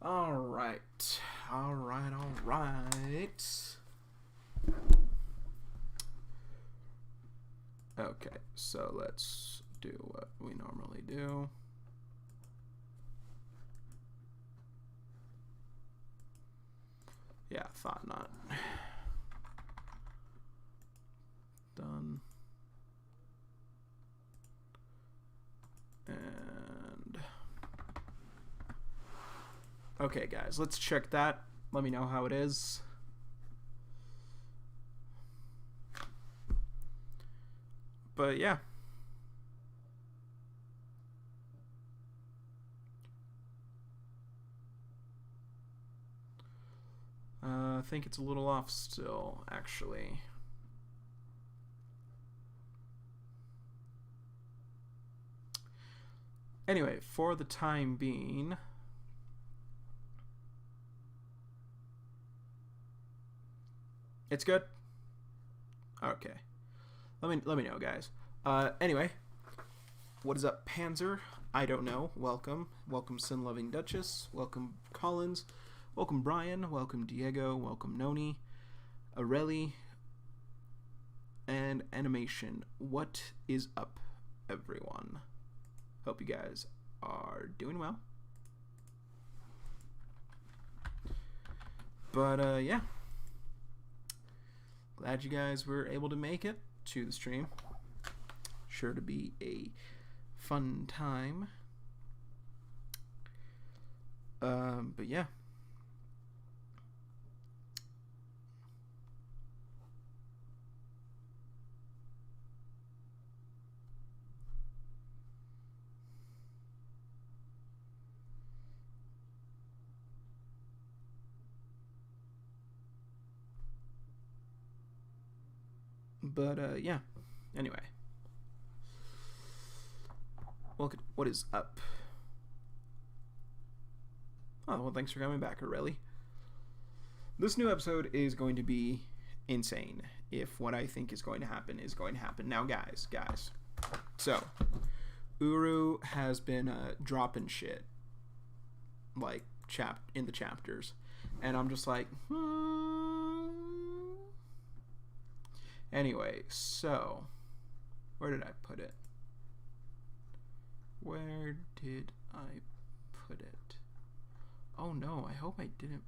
All right. All right. All right. Okay, so let's do what we normally do. Yeah, thought not. Done. And okay, guys, let's check that. Let me know how it is. But yeah. I think it's a little off still, actually. Anyway, for the time being, it's good. Okay, let me know, guys. Anyway, what is up, Panzer? I don't know. Welcome, Sin Loving Duchess. Welcome, Collins. Welcome, Brian. Welcome, Diego. Welcome, Noni, Areli, and Animation. What is up, everyone? Hope you guys are doing well. But yeah, glad you guys were able to make it to the stream. Sure to be a fun time. But yeah. But yeah, anyway. What is up? Oh, well, thanks for coming back, Areli. This new episode is going to be insane if what I think is going to happen is going to happen. Now, guys. So, Uru has been dropping shit, like, in the chapters. And I'm just like, Anyway, so, where did I put it? Where did I put it? Oh no, I hope I didn't.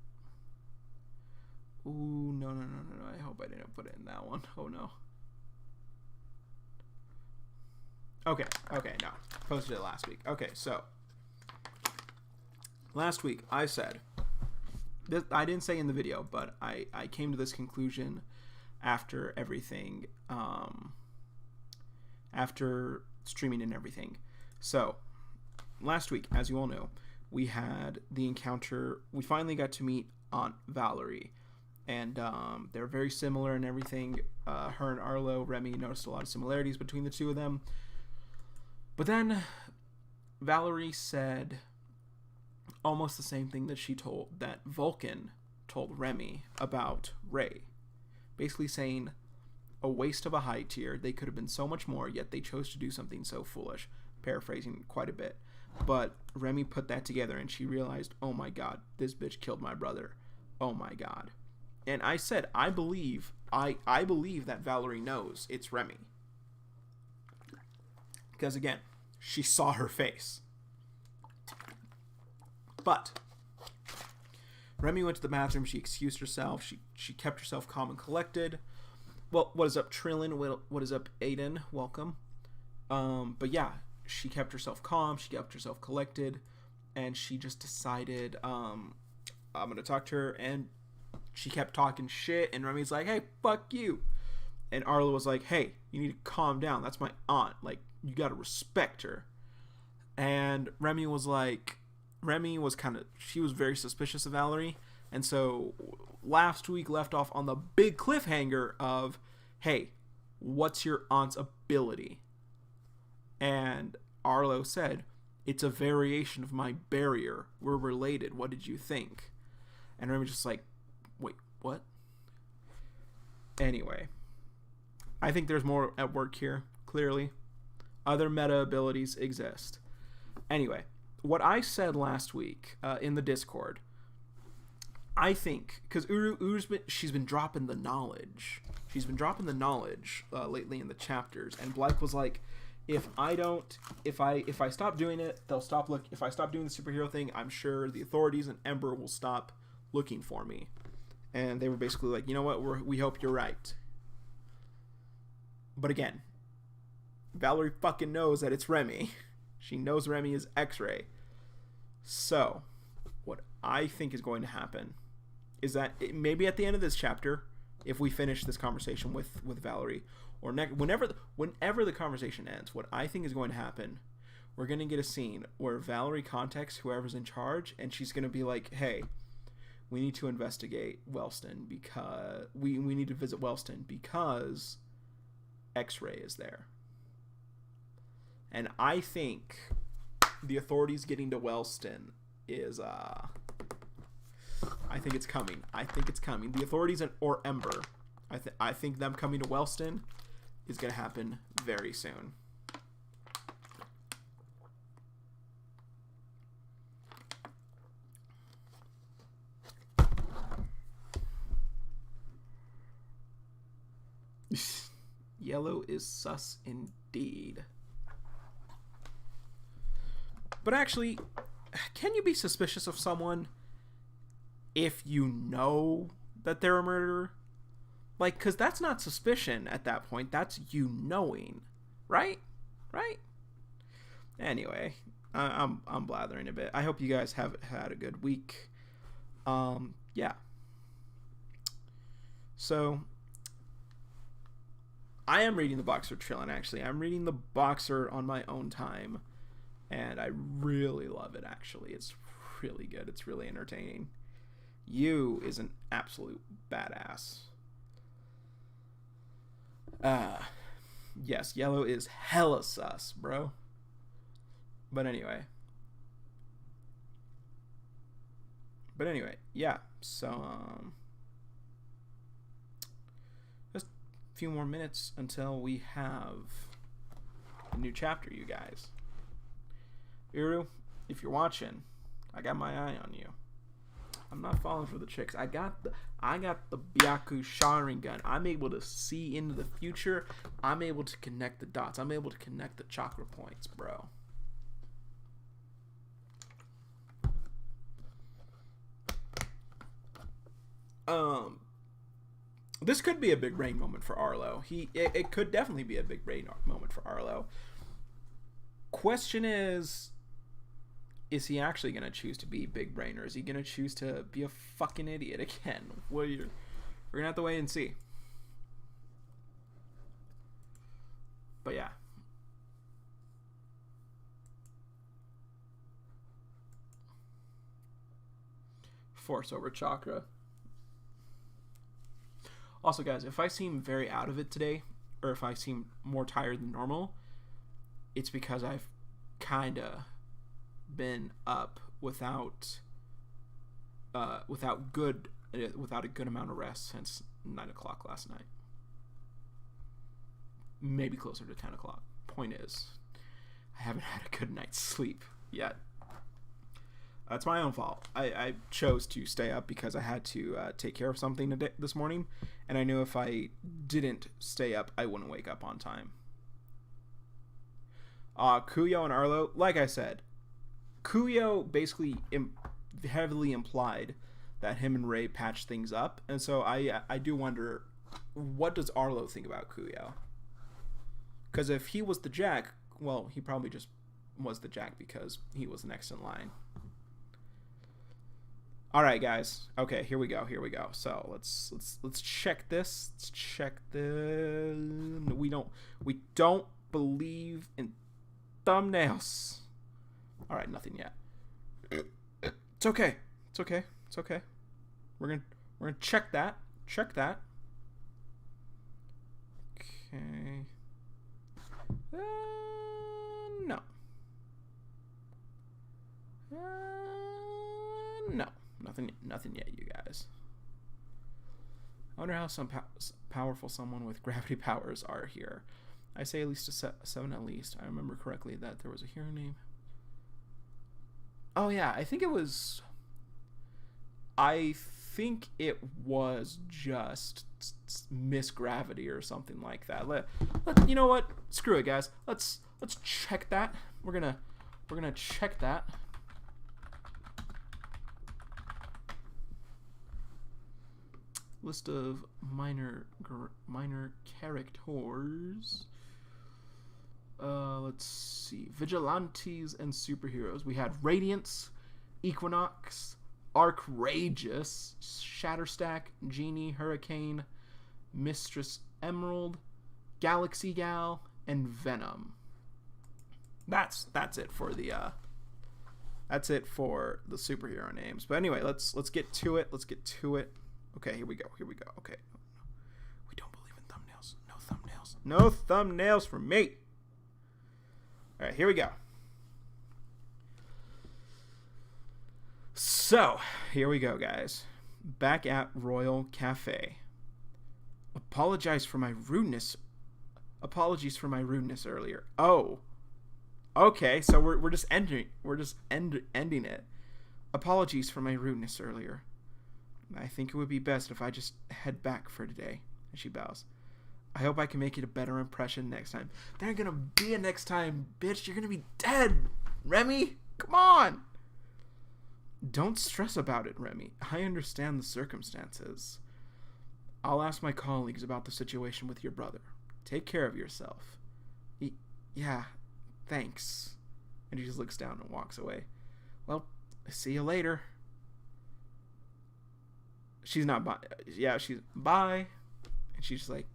Ooh, no. I hope I didn't put it in that one. Oh no. Okay, no. Posted it last week. Okay, so, last week I said, I didn't say in the video, but I came to this conclusion after everything, after streaming and everything. So, last week, as you all know, we had the encounter. We finally got to meet Aunt Valerie, and they're very similar and everything. Her and Arlo, Remi, noticed a lot of similarities between the two of them. But then Valerie said almost the same thing that Vulcan told Remi about Ray. Basically saying, a waste of a high tier. They could have been so much more, yet they chose to do something so foolish. Paraphrasing quite a bit. But Remi put that together and she realized, oh my god, this bitch killed my brother. Oh my god. And I said, I believe that Valerie knows it's Remi. Because again, she saw her face. But Remi went to the bathroom. She excused herself. She kept herself calm and collected. Well, what is up, Trillin? What is up, Aiden? Welcome. But yeah, she kept herself calm. She kept herself collected. And she just decided, I'm going to talk to her. And she kept talking shit. And Remi's like, hey, fuck you. And Arlo was like, hey, you need to calm down. That's my aunt. Like, you got to respect her. And Remi was she was very suspicious of Valerie. And so last week left off on the big cliffhanger of, hey, what's your aunt's ability? And Arlo said, it's a variation of my barrier. We're related. What did you think? And Remi just like, wait, what? Anyway, I think there's more at work here, clearly. Other meta abilities exist. Anyway, what I said last week in the Discord I think because she's been dropping the knowledge. She's been dropping the knowledge lately in the chapters, and Blythe was like, if I stop doing it, they'll stop look. If I stop doing the superhero thing, I'm sure the authorities and Ember will stop looking for me. And they were basically like, you know what? We hope you're right. But again, Valerie fucking knows that it's Remi. She knows Remi is X-Ray. So, what I think is going to happen is that maybe at the end of this chapter, if we finish this conversation with Valerie, or whenever the conversation ends, what I think is going to happen, we're going to get a scene where Valerie contacts whoever's in charge, and she's going to be like, hey, we need to investigate Wellston because we need to visit Wellston because X-Ray is there. And I think the authorities getting to Wellston is I think it's coming. The authorities or Ember, I think them coming to Wellston is going to happen very soon. Yellow is sus indeed. But actually, can you be suspicious of someone if you know that they're a murderer? Like, because that's not suspicion at that point. That's you knowing. Right? Anyway, I'm blathering a bit. I hope you guys have had a good week. Yeah. So, I am reading the Boxer Trillin, actually. I'm reading the Boxer on my own time. And I really love it, actually. It's really good. It's really entertaining. You is an absolute badass. Yes, Yellow is hella sus, bro. But anyway, yeah. So, just a few more minutes until we have a new chapter, you guys. Uru, if you're watching, I got my eye on you. I'm not falling for the tricks. I got the Byaku Sharingan. I'm able to see into the future. I'm able to connect the dots. I'm able to connect the chakra points, bro. This could be a big brain moment for Arlo. It could definitely be a big brain moment for Arlo. Question is he actually going to choose to be big brain, or is he going to choose to be a fucking idiot again? We're going to have to wait and see. But yeah. Force over chakra. Also, guys, if I seem very out of it today, or if I seem more tired than normal, it's because I've kind of been up without a good amount of rest since 9 o'clock last night. Maybe closer to 10 o'clock. Point is, I haven't had a good night's sleep yet. That's my own fault. I chose to stay up because I had to take care of something this morning, and I knew if I didn't stay up, I wouldn't wake up on time. Kuyo and Arlo, like I said, Kuyo basically heavily implied that him and Ray patched things up, and so I do wonder, what does Arlo think about Kuyo? Because if he was the Jack, well, he probably just was the Jack because he was next in line. All right, guys. Okay, here we go. So let's check this. Let's check the. We don't believe in thumbnails. All right, nothing yet. It's okay. We're gonna check that. Okay. No. No. Nothing yet, you guys. I wonder how some powerful someone with gravity powers are here. I say at least a 7 at least. I remember correctly that there was a hero name. Oh yeah, I think it was. I think it was just Miss Gravity or something like that. You know what? Screw it, guys. Let's check that. We're gonna check that. List of minor characters. Let's see. Vigilantes and superheroes. We had Radiance, Equinox, Arkrageous, Shatterstack, Genie, Hurricane, Mistress Emerald, Galaxy Gal, and Venom. That's it for the superhero names. But anyway, let's get to it. Okay, here we go. Okay. We don't believe in thumbnails. No thumbnails. No thumbnails for me. All right, here we go. So, here we go, guys. Back at Royal Cafe. Apologies for my rudeness earlier. Oh. Okay, so we're just ending it. Apologies for my rudeness earlier. I think it would be best if I just head back for today. And she bows. I hope I can make it a better impression next time. There ain't gonna be a next time, bitch. You're gonna be dead. Remi, come on. Don't stress about it, Remi. I understand the circumstances. I'll ask my colleagues about the situation with your brother. Take care of yourself. Yeah, thanks. And he just looks down and walks away. Well, see you later. She's not bye. Yeah, she's bye. And she's just like,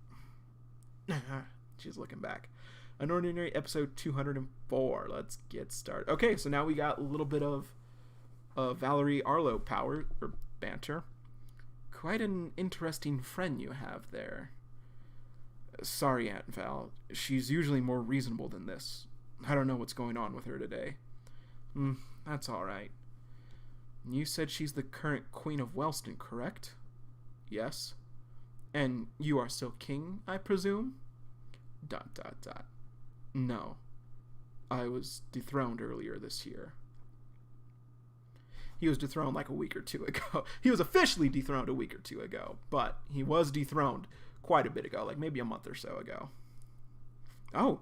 she's looking back. UnOrdinary episode 204. Let's get started. Okay, so now we got a little bit of Valerie Arlo power or banter. Quite an interesting friend you have there. Sorry, Aunt Val. She's usually more reasonable than this. I don't know what's going on with her today. That's all right. You said she's the current Queen of Wellston, correct? Yes. And you are still king, I presume? ... No. I was dethroned earlier this year. He was dethroned like a week or two ago. He was officially dethroned a week or two ago, but he was dethroned quite a bit ago, like maybe a month or so ago. Oh,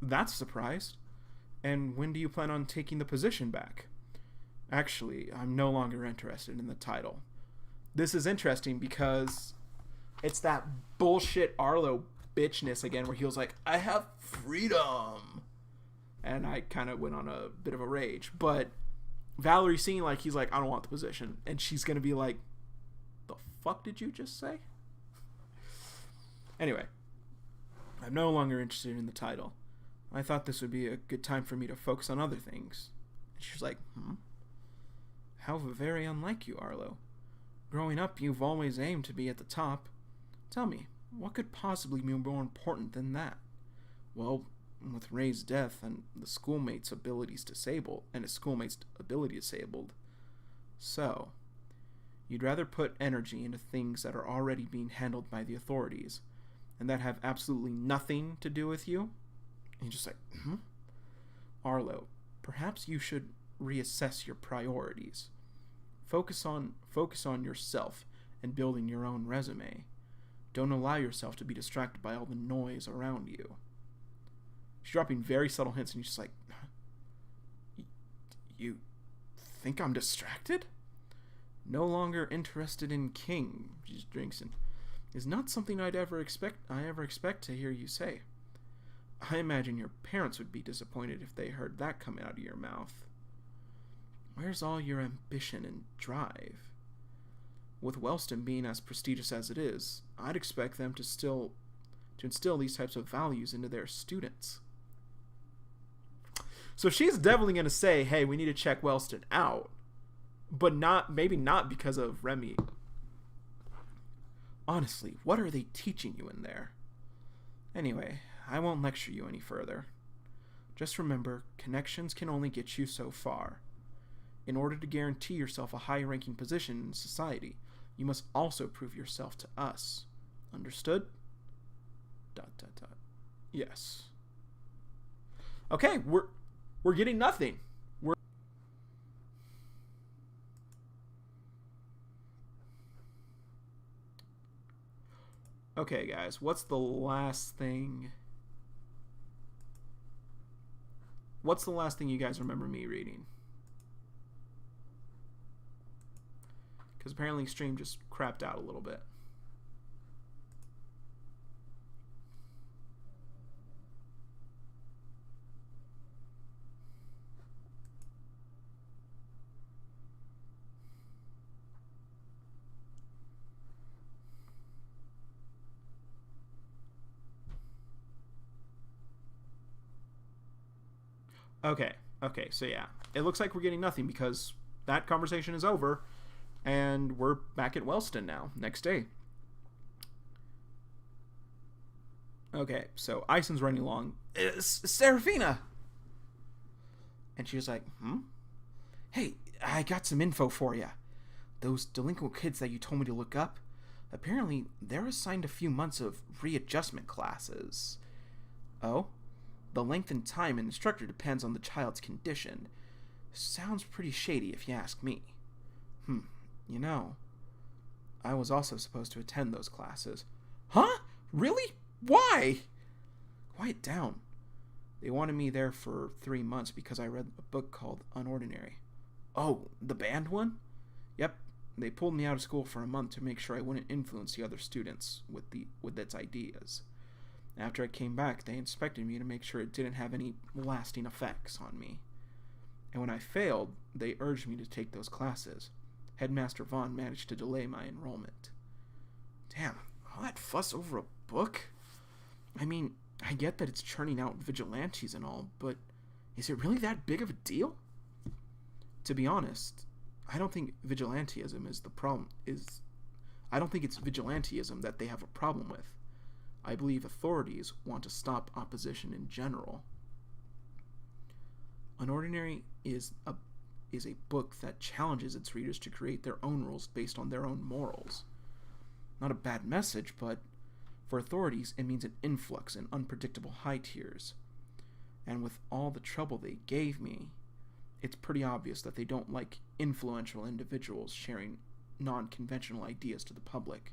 that's a surprise. And when do you plan on taking the position back? Actually, I'm no longer interested in the title. This is interesting because it's that bullshit Arlo bitchness again where he was like, I have freedom. And I kind of went on a bit of a rage. But Valerie seeing like he's like, I don't want the position. And she's going to be like, the fuck did you just say? Anyway, I'm no longer interested in the title. I thought this would be a good time for me to focus on other things. And she was like, How very unlike you, Arlo. Growing up, you've always aimed to be at the top. Tell me, what could possibly be more important than that? Well, with Ray's death and his schoolmate's ability disabled, so you'd rather put energy into things that are already being handled by the authorities, and that have absolutely nothing to do with you? And you're just like, Arlo, perhaps you should reassess your priorities. Focus on yourself and building your own resume. Don't allow yourself to be distracted by all the noise around you. She's dropping very subtle hints, and you're just like, you think I'm distracted? No longer interested in King, she just drinks and is not something I ever expect to hear you say. I imagine your parents would be disappointed if they heard that come out of your mouth. Where's all your ambition and drive? With Wellston being as prestigious as it is, I'd expect them to instill these types of values into their students. So she's definitely going to say, hey, we need to check Wellston out. But maybe not because of Remi. Honestly, what are they teaching you in there? Anyway, I won't lecture you any further. Just remember, connections can only get you so far. In order to guarantee yourself a high-ranking position in society, you must also prove yourself to us. Understood? ... Yes. Okay, we're getting nothing. Okay, guys, what's the last thing? What's the last thing you guys remember me reading? Because apparently stream just crapped out a little bit. Okay, so yeah. It looks like we're getting nothing because that conversation is over and we're back at Wellston now, next day. Okay, so Ison's running along. Seraphina! And she was like, Hey, I got some info for you. Those delinquent kids that you told me to look up, apparently they're assigned a few months of readjustment classes. Oh? The length and time and instructor depends on the child's condition. Sounds pretty shady if you ask me. You know, I was also supposed to attend those classes. Huh? Really? Why? Quiet down. They wanted me there for 3 months because I read a book called UnOrdinary. Oh, the banned one? Yep. They pulled me out of school for a month to make sure I wouldn't influence the other students with its ideas. After I came back, they inspected me to make sure it didn't have any lasting effects on me. And when I failed, they urged me to take those classes. Headmaster Vaughn managed to delay my enrollment. Damn, all that fuss over a book? I mean, I get that it's churning out vigilantes and all, but is it really that big of a deal? To be honest, I don't think vigilantism is the problem. I don't think it's vigilantism that they have a problem with. I believe authorities want to stop opposition in general. UnOrdinary is a book that challenges its readers to create their own rules based on their own morals. Not a bad message, but for authorities it means an influx in unpredictable high tiers. And with all the trouble they gave me, it's pretty obvious that they don't like influential individuals sharing non-conventional ideas to the public.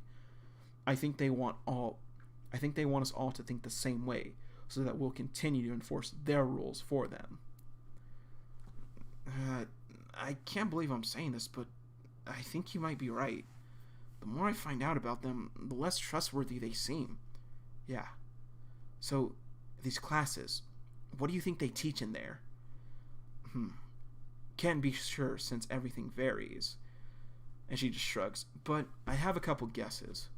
I think they want us all to think the same way, so that we'll continue to enforce their rules for them. I can't believe I'm saying this, but I think you might be right. The more I find out about them, the less trustworthy they seem. Yeah. So, these classes, what do you think they teach in there? Can't be sure since everything varies. And she just shrugs. But I have a couple guesses.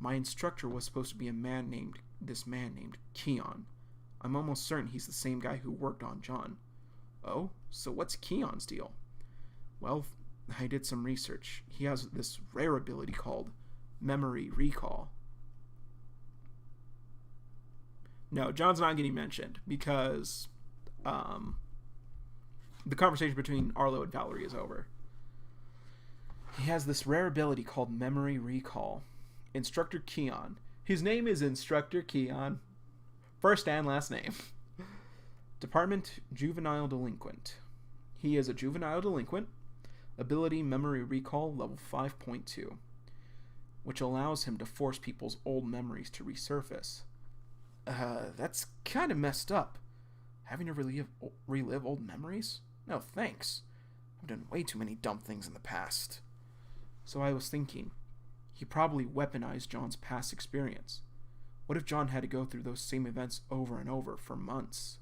My instructor was supposed to be a man named Keon. I'm almost certain he's the same guy who worked on John. Oh, so what's Keon's deal? Well, I did some research. He has this rare ability called memory recall. No, John's not getting mentioned because the conversation between Arlo and Valerie is over. He has this rare ability called memory recall. Instructor Keon. His name is Instructor Keon. First and last name. Department Juvenile Delinquent. He is a juvenile delinquent. Ability Memory Recall level 5.2, which allows him to force people's old memories to resurface. That's kind of messed up. Having to relive old memories? No, thanks. I've done way too many dumb things in the past. So I was thinking, he probably weaponized John's past experience. What if John had to go through those same events over and over for months?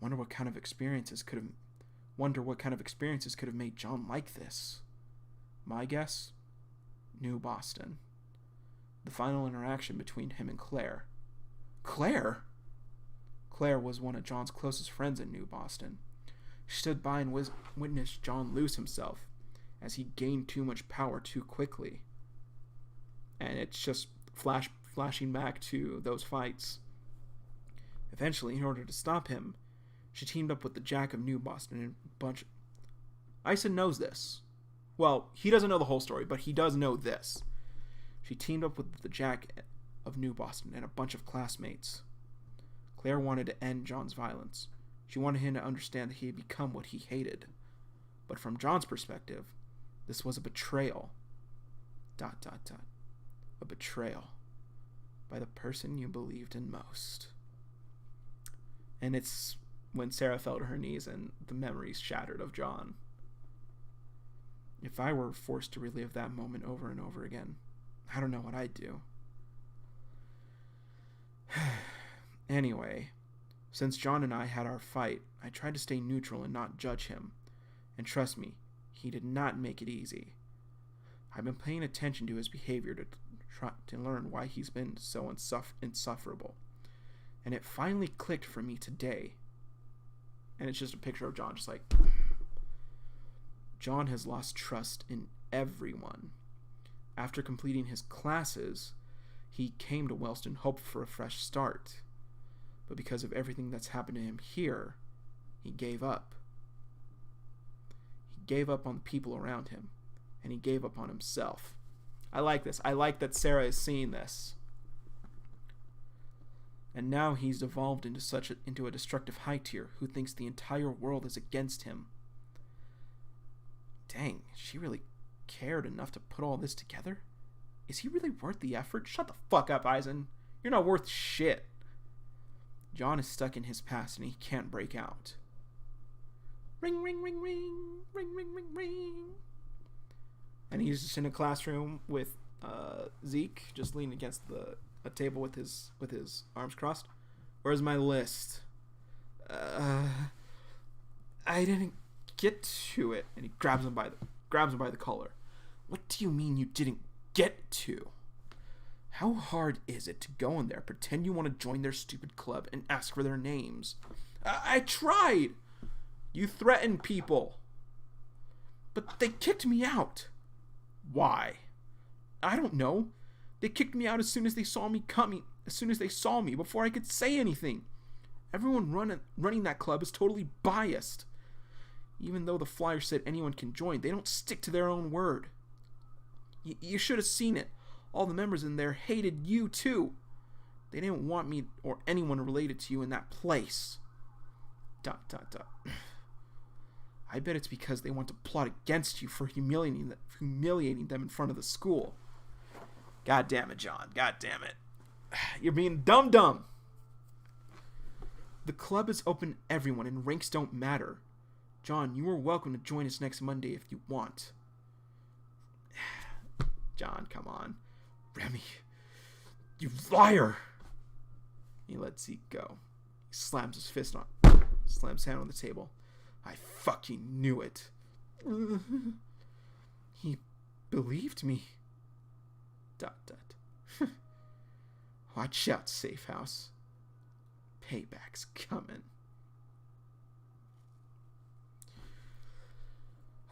Wonder what kind of experiences could have made John like this. My guess? New Boston. The final interaction between him and Claire. Claire? Claire was one of John's closest friends in New Boston. She stood by and witnessed John lose himself as he gained too much power too quickly. And it's just flashing back to those fights. Eventually, in order to stop him, she teamed up with the Jack of New Boston and a bunch... Ison knows this. Well, he doesn't know the whole story, but he does know this. She teamed up with the Jack of New Boston and a bunch of classmates. Claire wanted to end John's violence. She wanted him to understand that he had become what he hated. But from John's perspective, this was a betrayal. ... a betrayal by the person you believed in most. And it's when Sarah fell to her knees and the memories shattered of John. If I were forced to relive that moment over and over again, I don't know what I'd do. Anyway, since John and I had our fight, I tried to stay neutral and not judge him. And trust me, he did not make it easy. I've been paying attention to his behavior to try to learn why he's been so insufferable. And it finally clicked for me today. And it's just a picture of John, just like... John has lost trust in everyone. After completing his classes, he came to Wellston hoping for a fresh start. But because of everything that's happened to him here, he gave up. He gave up on the people around him, and he gave up on himself. I like this. I like that Sarah is seeing this. And now he's evolved into a destructive high tier who thinks the entire world is against him. Dang, she really cared enough to put all this together? Is he really worth the effort? Shut the fuck up, Eisen. You're not worth shit. John is stuck in his past and he can't break out. Ring, ring, ring, ring. Ring, ring, ring, ring. And he's just in a classroom with Zeke, just leaning against a table with his arms crossed. Where's my list? I didn't get to it. And he grabs him by the collar. What do you mean you didn't get to? How hard is it to go in there, pretend you want to join their stupid club, and ask for their names? I tried! You threatened people. But they kicked me out. Why? I don't know. They kicked me out as soon as they saw me coming. As soon as they saw me, before I could say anything. Everyone running that club is totally biased. Even though the flyer said anyone can join, they don't stick to their own word. You should have seen it. All the members in there hated you too. They didn't want me or anyone related to you in that place. ... I bet it's because they want to plot against you for humiliating them in front of the school. God damn it, John. God damn it. You're being dumb. The club is open to everyone and ranks don't matter. John, you are welcome to join us next Monday if you want. John, come on. Remi, you liar! He lets Zeke go. He slams his hand on the table. I fucking knew it. He believed me. ... Watch out, Safe House. Payback's coming.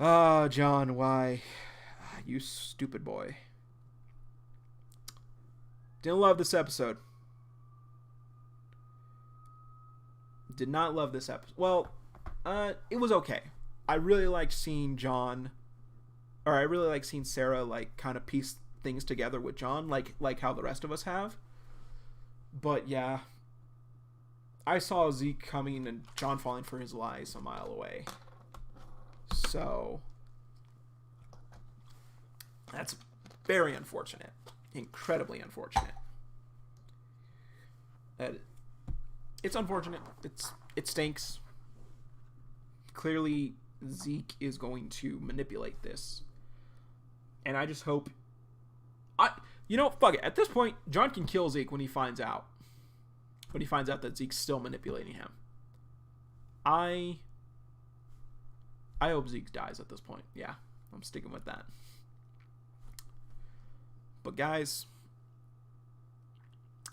Oh, John, why? You stupid boy. Didn't love this episode. Did not love this episode. Well, it was okay. I really liked seeing Sarah, like, kind of piece things together with John, like how the rest of us have. But, yeah. I saw Zeke coming and John falling for his lies a mile away. So, that's very unfortunate. Incredibly unfortunate. It's unfortunate. It stinks. Clearly, Zeke is going to manipulate this. And I just hope... fuck it. At this point, John can kill Zeke when he finds out. When he finds out that Zeke's still manipulating him. I hope Zeke dies at this point. Yeah, I'm sticking with that. But guys,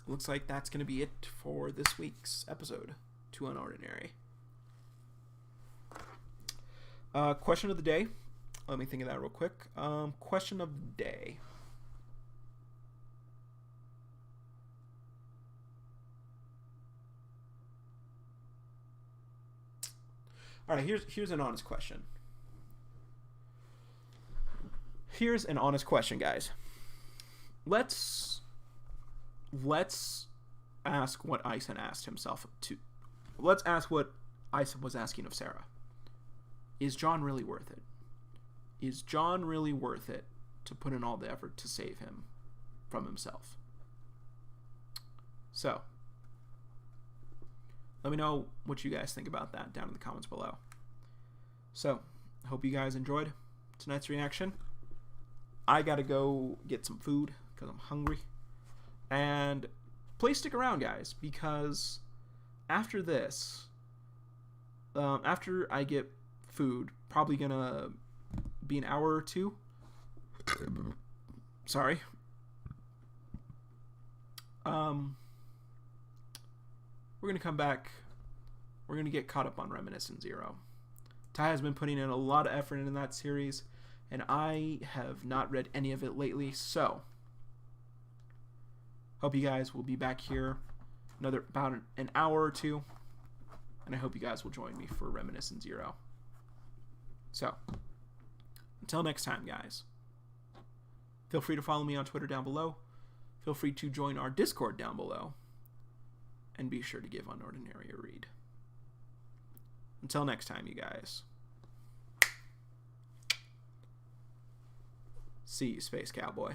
looks like that's going to be it for this week's episode to UnOrdinary. Question of the day. Let me think of that real quick. Question of the day. All right, here's an honest question. Here's an honest question, guys. Let's ask what Eisen asked himself to. Let's ask what Eisen was asking of Sarah. Is John really worth it? Is John really worth it to put in all the effort to save him from himself. So, let me know what you guys think about that down in the comments below. So, I hope you guys enjoyed tonight's reaction. I gotta go get some food because I'm hungry. And please stick around, guys, because after this, after I get food, probably gonna be an hour or two. Sorry. We're gonna come back. We're gonna get caught up on Reminiscent Zero. Ty has been putting in a lot of effort in that series, and I have not read any of it lately, so hope you guys will be back here about an hour or two, and I hope you guys will join me for Reminiscent Zero. So, until next time, guys, feel free to follow me on Twitter down below. Feel free to join our Discord down below, and be sure to give UnOrdinary a read. Until next time, you guys. See you, Space Cowboy.